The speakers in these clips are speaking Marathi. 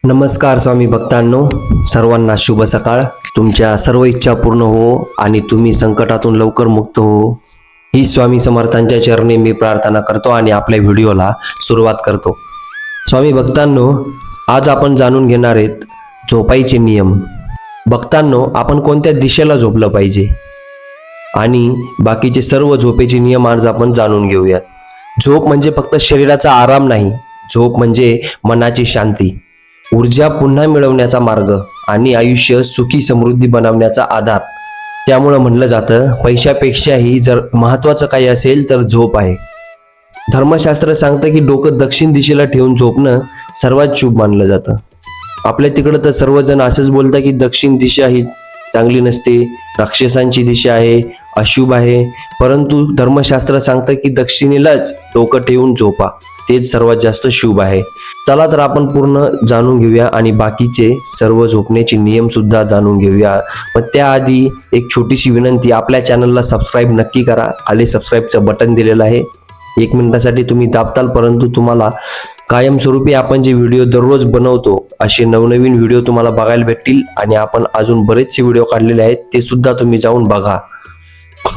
नमस्कार स्वामी भक्तांनो, सर्वांना शुभ सकाळ. तुमच्या सर्व इच्छा पूर्ण हो आणि तुम्ही संकटातून लवकर मुक्त हो, ही स्वामी समर्थांच्या चरणी मी प्रार्थना करतो आणि आपल्या व्हिडिओला सुरुवात करतो. स्वामी भक्तांनो, आज आपण जाणून घेणार आहेत झोपायचे नियम. भक्तांनो, आपण कोणत्या दिशेला झोपलं पाहिजे आणि बाकीचे सर्व झोपेचे नियम आज आपण जाणून घेऊयात. झोप म्हणजे फक्त शरीराचा आराम नाही, झोप म्हणजे मनाची शांती, ऊर्जा पुन्हा मिळवण्याचा मार्ग आणि आयुष्य सुखी समृद्धी बनवण्याचा आधार. त्यामुळं म्हणलं जातं, पैशापेक्षाही जर महत्वाचं काही असेल तर झोप आहे. धर्मशास्त्र सांगतं की डोकं दक्षिण दिशेला ठेवून झोपणं सर्वात शुभ मानलं जातं. आपल्या तिकडं तर सर्वजण असंच बोलतात की दक्षिण दिशा ही चांगली नसते, राक्षसांची दिशा आहे, अशुभ आहे. परंतु धर्मशास्त्र सांगतं की दक्षिणेलाच डोकं ठेवून झोपा, तेच सर्वात जास्त शुभ आहे. चला तर आपण पूर्ण जाणून घेऊया आणि बाकीचे सर्व झोपण्याचे नियम सुद्धा जाणून घेऊया. पण त्याआधी एक छोटीशी विनंती, आपल्या चॅनलला सबस्क्राईब नक्की करा. खाली सबस्क्राईबचं बटन दिलेलं आहे, 1 मिनिटासाठी तुम्ही दाबताल, परंतु तुम्हाला कायमस्वरूपी आपण जे व्हिडिओ दररोज बनवतो असे नवनवीन व्हिडिओ तुम्हाला बघायला भेटतील. आणि आपण अजून बरेचसे व्हिडिओ काढलेले आहेत, ते सुद्धा तुम्ही जाऊन बघा.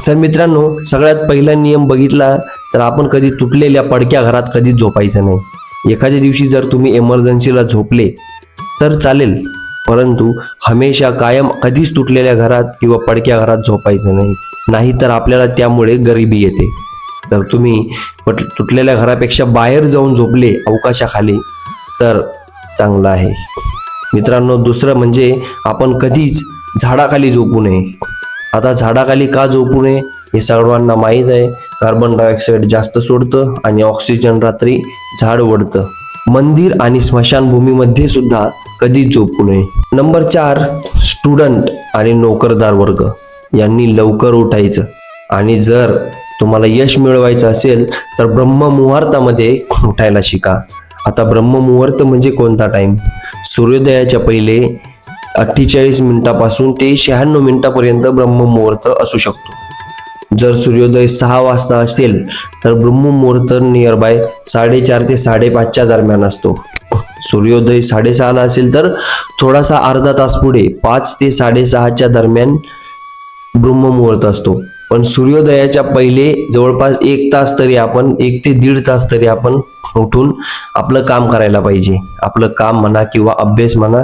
तर मित्रांनो, सगळ्यात पहिला नियम बघितला तर आपण कधी तुटलेल्या पडक्या घरात कधीच झोपायचं नाही. एखाद्या दिवशी जर तुम्ही इमर्जन्सीला झोपले तर चालेल, परंतु हमेशा कायम कधीच तुटलेल्या घरात किंवा पडक्या घरात झोपायचं नाही, नाहीतर आपल्याला त्यामुळे गरिबी येते. तर तुम्ही तुटलेल्या घरापेक्षा बाहेर जाऊन झोपले अवकाशाखाली तर चांगलं आहे. मित्रांनो, दुसरं म्हणजे आपण कधीच झाडाखाली झोपू नये. आता झाडाखाली का झोपू नये हे सर्वांना माहीत आहे. कार्बन डायऑक्साईड जास्त सोडतं आणि ऑक्सिजन रात्री झाड ओढतं. मंदिर आणि स्मशानभूमीमध्ये सुद्धा कधीच झोपू नये. नंबर 4, स्टुडंट आणि नोकरदार वर्ग यांनी लवकर उठायचं. आणि जर तुम्हाला यश मिळवायचं असेल तर ब्रह्ममुहूर्तामध्ये उठायला शिका. आता ब्रह्ममुहूर्त म्हणजे कोणता टाइम? सूर्योदयाच्या पहिले 48 मिनिटापासून ते 96 मिनिटापर्यंत ब्रह्ममुहूर्त असू शकतो. जर सूर्योदय 6 वाजता असेल तर ब्रह्ममुहूर्त नियर बाय 4:30 ते 5:30 दरम्यान असतो. सूर्योदय 6:30 असेल तर थोडासा अर्धा तास पुढे 5 ते 6:30 दरम्यान ब्रह्ममुहूर्त असतो. पण सूर्योदयाच्या पहिले जवळपास 1 तास तरी आपण 1 ते 1.5 तास तरी आपण उठून आपलं काम करायला पाहिजे. आपलं काम म्हणा किंवा अभ्यास म्हणा,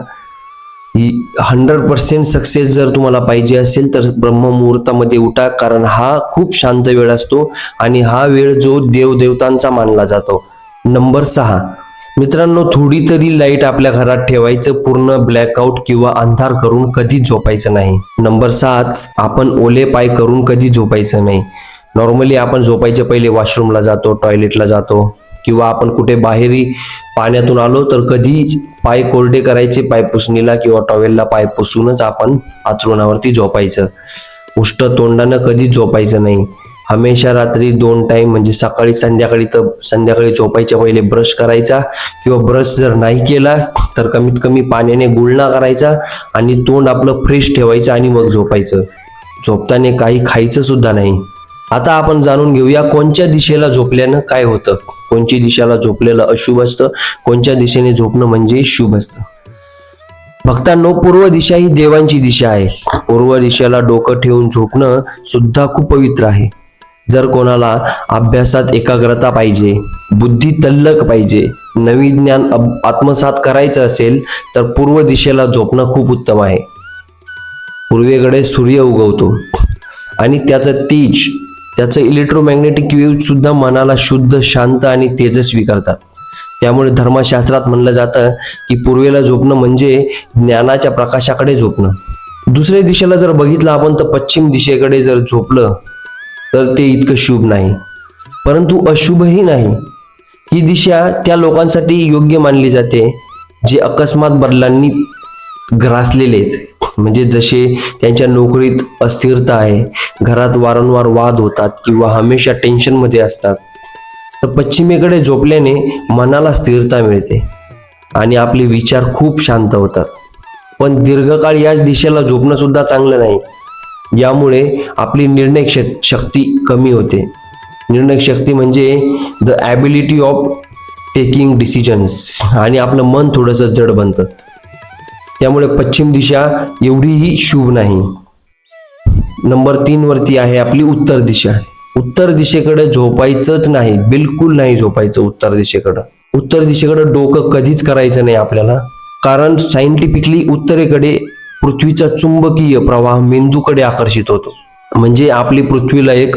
100% सक्सेस जर तुम्हाला पाहिजे असेल तर ब्रह्ममुहूर्तामध्ये उठा, कारण हा खूप शांत वेळ असतो आणि हा वेळ जो देवदेवतांचा मानला जातो. नंबर 6, मित्रांनो, थोडी तरी लाईट आपल्या घरात ठेवायचं. पूर्ण ब्लॅकआउट किंवा अंधार करून कधी झोपायचं नाही. नंबर 7, आपण ओले पाय करून कधी झोपायचं नाही. नॉर्मली आपण झोपायच्या पहिले वॉशरूमला जातो, टॉयलेटला जातो किंवा आपण कुठे बाहेरी पाण्यातून आलो तर कधी पाय कोरडे करायचे, पाय पुसणीला किंवा टॉवेलला पाय पुसूनच आपण अंथरुणावरती झोपायचं. उष्ट तोंडानं कधीच झोपायचं नाही. हमेशा रात्री 2 टाइम म्हणजे सकाळी संध्याकाळी, तर संध्याकाळी झोपायच्या पहिले ब्रश करायचा किंवा ब्रश जर नाही केला तर कमीत कमी पाण्याने गुळणा करायचा आणि तोंड आपलं फ्रेश ठेवायचं आणि मग झोपायचं. झोपताना काही खायचं सुद्धा नाही. आता आपण जाणून घेऊया कोणत्या दिशेला झोपल्यानं काय होतं. कोणत्या दिशेला झोपलेलं अशुभ असतं, कोणत्या दिशेने झोपणं म्हणजे शुभ असतं. भक्तांनो, पूर्व दिशा ही देवांची दिशा आहे. पूर्व दिशेला डोकं ठेवून झोपणं सुद्धा खूप पवित्र आहे. जर कोणाला अभ्यासात एकाग्रता पाहिजे, बुद्धी तल्लख पाहिजे, नवीन ज्ञान आत्मसात करायचं असेल तर पूर्व दिशेला झोपणं खूप उत्तम आहे. पूर्वेकडे सूर्य उगवतो आणि त्याचं तेज, त्याचं इलेक्ट्रोमॅग्नेटिक वेव्ह सुद्धा मनाला शुद्ध, शांत आणि तेजस्वी करतात. त्यामुळे धर्मशास्त्रात म्हणलं जातं की पूर्वेला झोपणं म्हणजे ज्ञानाच्या प्रकाशाकडे झोपणं. दुसऱ्या दिशेला जर बघितलं आपण तर पश्चिम दिशेकडे जर झोपलं तर ते इतकं शुभ नाही, परंतु अशुभही नाही. ही दिशा त्या लोकांसाठी योग्य मानली जाते जे अकस्मात बदलांनी ग्रासलेले आहेत. म्हणजे जसे त्यांच्या नोकरीत अस्थिरता आहे, घरात वारंवार वाद होतात किंवा हमेशा टेन्शन मध्ये असतात, तर पश्चिमेकडे झोपल्याने मनाला स्थिरता मिळते आणि आपले विचार खूप शांत होतात. पण दीर्घकाळ याच दिशेला झोपणं सुद्धा चांगलं नाही. यामुळे आपली निर्णय शक्ती कमी होते. निर्णय शक्ती म्हणजे the ability of taking decisions आणि आपलं मन थोडंसं जड बनतं. त्यामुळे पश्चिम दिशा एवढीही शुभ नाही. नंबर 3 वरती आहे आपली उत्तर दिशा. उत्तर दिशेकडे झोपायचंच नाही, बिलकुल नाही झोपायचं उत्तर दिशेकडं. उत्तर दिशेकडे डोकं कधीच करायचं नाही आपल्याला, कारण सायंटिफिकली उत्तरेकडे पृथ्वीचा चुंबकीय प्रवाह मेंदूकडे आकर्षित होतो. म्हणजे आपली पृथ्वीला एक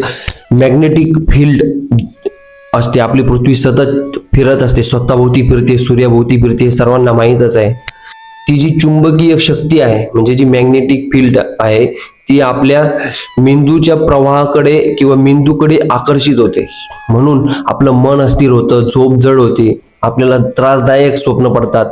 मॅग्नेटिक फील्ड असते. आपली पृथ्वी सतत फिरत असते, स्वतःभोवती फिरते, सूर्याभोवती फिरते, हे सर्वांना माहीतच आहे. ती जी चुंबकीय शक्ती आहे, म्हणजे जी मॅग्नेटिक फील्ड आहे, ती आपल्या मेंदूच्या प्रवाहाकडे किंवा मेंदूकडे आकर्षित होते. म्हणून आपलं मन अस्थिर होतं, झोप जड होते, आपल्याला त्रासदायक स्वप्न पडतात,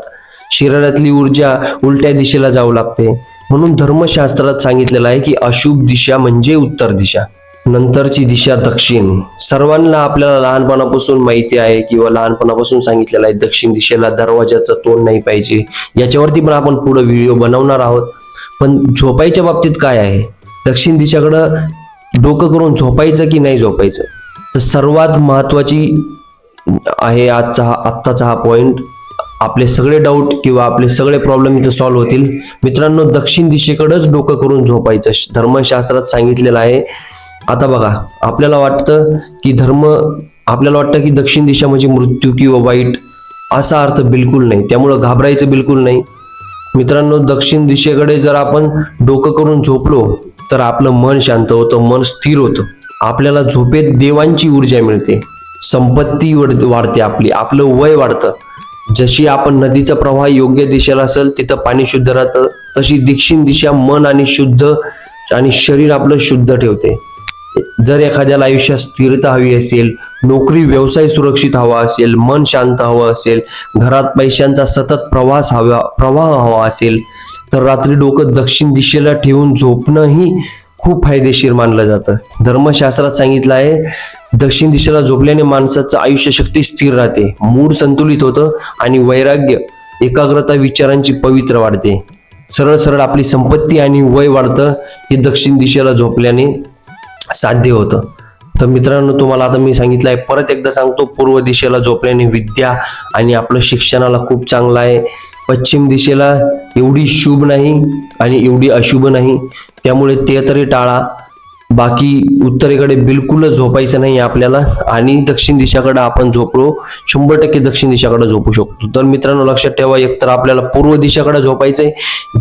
शरीरातली ऊर्जा उलट्या दिशेला जाऊ लागते. म्हणून धर्मशास्त्रात सांगितलेलं आहे की अशुभ दिशा म्हणजे उत्तर दिशा. नंतरची दिशा दक्षिण. सर्वांना आपल्याला लहानपणापासून माहिती आहे किंवा लहानपणापासून सांगितलेलं आहे दक्षिण दिशेला दरवाजाचं तोंड नाही पाहिजे. याच्यावरती पण आपण पुढे व्हिडिओ बनवणार आहोत. पण झोपायच्या बाबतीत काय आहे, दक्षिण दिशेकडं डोकं करून झोपायचं की नाही झोपायचं, तर सर्वात महत्वाची आहे आत्ताचा हा पॉइंट. आपले सगळे डाऊट किंवा आपले सगळे प्रॉब्लेम इथे सॉल्व्ह होतील. मित्रांनो, दक्षिण दिशेकडेच डोकं करून झोपायचं धर्मशास्त्रात सांगितलेलं आहे. आता बघा, आपल्याला वाटतं की दक्षिण दिशा म्हणजे मृत्यू किंवा वाईट, असा अर्थ बिलकुल नाही. त्यामुळं घाबरायचं बिलकुल नाही. मित्रांनो, दक्षिण दिशेकडे जर आपण डोकं करून झोपलो तर आपलं मन शांत होतं, मन स्थिर होतं, आपल्याला झोपेत देवांची ऊर्जा मिळते, संपत्ती वाढते, आपलं वय वाढतं. जशी आपण नदीचा प्रवाह योग्य दिशेला असेल तिथं पाणी शुद्ध राहतं, तशी दक्षिण दिशा मन आणि शरीर आपलं शुद्ध ठेवते. जर एखाद्याला आयुष्यात स्थिरता हवी असेल, नोकरी व्यवसाय सुरक्षित हवा असेल, मन शांत हवं असेल, घरात पैशांचा सतत प्रवाह हवा असेल, तर रात्री डोकं दक्षिण दिशेला ठेवून झोपणंही खूप फायदेशीर मानलं जातं. धर्मशास्त्रात सांगितलं आहे दक्षिण दिशेला झोपल्याने माणसाचं आयुष्य शक्ती स्थिर राहते, मूड संतुलित होतं आणि वैराग्य, एकाग्रता, विचारांची पवित्र वाढते. सरळ आपली संपत्ती आणि वय वाढतं. हे दक्षिण दिशेला झोपल्याने साध्य होतं. तर मित्रांनो, तुम्हाला आता मी सांगितलं आहे, परत एकदा सांगतो, पूर्व दिशेला झोपल्याने विद्या आणि आपलं शिक्षणाला खूप चांगलं आहे. पश्चिम दिशेला एवढी शुभ नाही आणि एवढी अशुभ नाही, त्यामुळे ते तरी टाळा. बाकी उत्तरेकडे बिलकुलच झोपायचं नाही आपल्याला. आणि दक्षिण दिशाकडे आपण झोपलो 100% दक्षिण दिशाकडे झोपू शकतो. तर मित्रांनो, लक्षात ठेवा, एकतर आपल्याला पूर्व दिशाकडे झोपायचंय,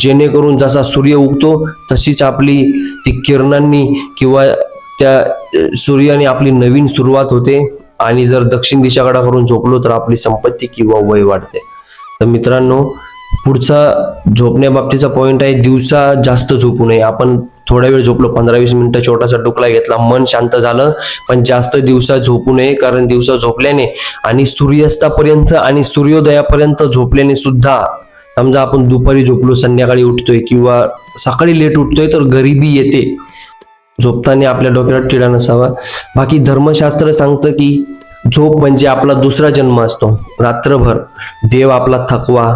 जेणेकरून जसा सूर्य उगतो तशीच आपली ती किरणांनी किंवा त्या सूर्याने आपली नवीन सुरुवात होते. आणि जर दक्षिण दिशाकडे करून झोपलो तर आपली संपत्ती किंवा वय वाढते. तर मित्रांनो, पुढचा झोपण्याबाबतीचा पॉइंट आहे, दिवसा जास्त झोपू नये. आपण थोडा वेळ झोपलो, 15-20 मिनिटं छोटासा डुकला घेतला, मन शांत झालं, पण जास्त दिवसा झोपू नये. कारण दिवसा झोपल्याने आणि सूर्यास्तापर्यंत आणि सूर्योदयापर्यंत झोपल्याने सुद्धा, समजा आपण दुपारी झोपलो, संध्याकाळी उठतोय किंवा सकाळी लेट उठतोय, तर गरिबी येते. झोपताना आपल्या डोक्याला टिळा नसावा. बाकी धर्मशास्त्र सांगतं की झोप म्हणजे आपला दुसरा जन्म असतो. रात्रभर देव आपला थकवा,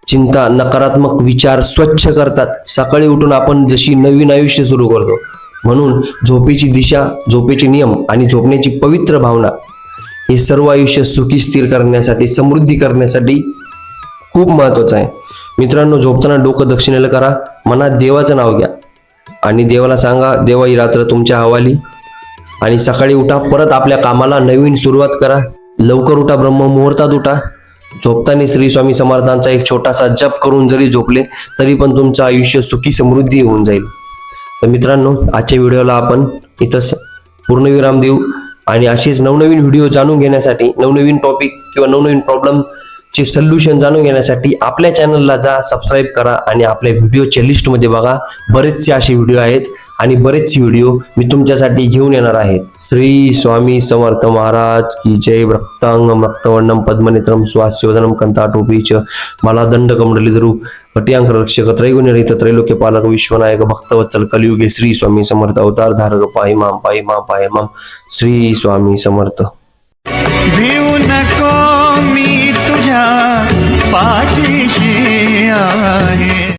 चिंता, नकारात्मक विचार स्वच्छ करतात. सकाळी उठून आपण जशी नवीन आयुष्य सुरू करतो. म्हणून झोपेची दिशा, झोपेचे नियम आणि झोपण्याची पवित्र भावना हे सर्व आयुष्य सुखी, स्थिर करण्यासाठी, समृद्धी करण्यासाठी खूप महत्वाचं आहे. मित्रांनो, झोपताना डोकं दक्षिणेला करा, मनात देवाचं नाव घ्या आणि देवाला सांगा, देवा ही रात्र तुमच्या हवाली. आणि सकाळी उठा, परत आपल्या कामाला नवीन सुरुवात करा. लवकर उठा, ब्रह्ममुहूर्तात उठा. झोपताना श्री स्वामी समर्थांचा एक छोटासा जप करून जरी झोपले तरी पण तुमचं आयुष्य सुखी समृद्धी होऊन जाईल. तर मित्रांनो, आजच्या व्हिडिओला आपण इथं पूर्णविराम देऊ. आणि असेच नवनवीन व्हिडिओ जाणून घेण्यासाठी, नवनवीन टॉपिक किंवा नवनवीन प्रॉब्लेम चे सोल्युशन जाणून घेण्यासाठी आपल्या चॅनलला जा, सबस्क्राईब करा आणि आपल्या व्हिडिओच्या लिस्टमध्ये बघा. बरेचसे असे व्हिडिओ आहेत आणि बरेचसे व्हिडिओ मी तुमच्यासाठी घेऊन येणार आहे. श्री स्वामी समर्थ महाराज की जय. रक्तांगम रक्तवर्णम पद्मनेत्रम स्वास्योदनम कंठाटोपीच मला दंड कमंडलीधरू कटियांक रक्षक त्रैगुण्यरहित त्रैलोक्य पालक विश्वनायक भक्तवत्सल कलियुगे श्री स्वामी समर्थ अवतार धारक पाहि माम. श्री स्वामी समर्थ. भिऊ नको, मी तुझ्या पाठीशी आहे.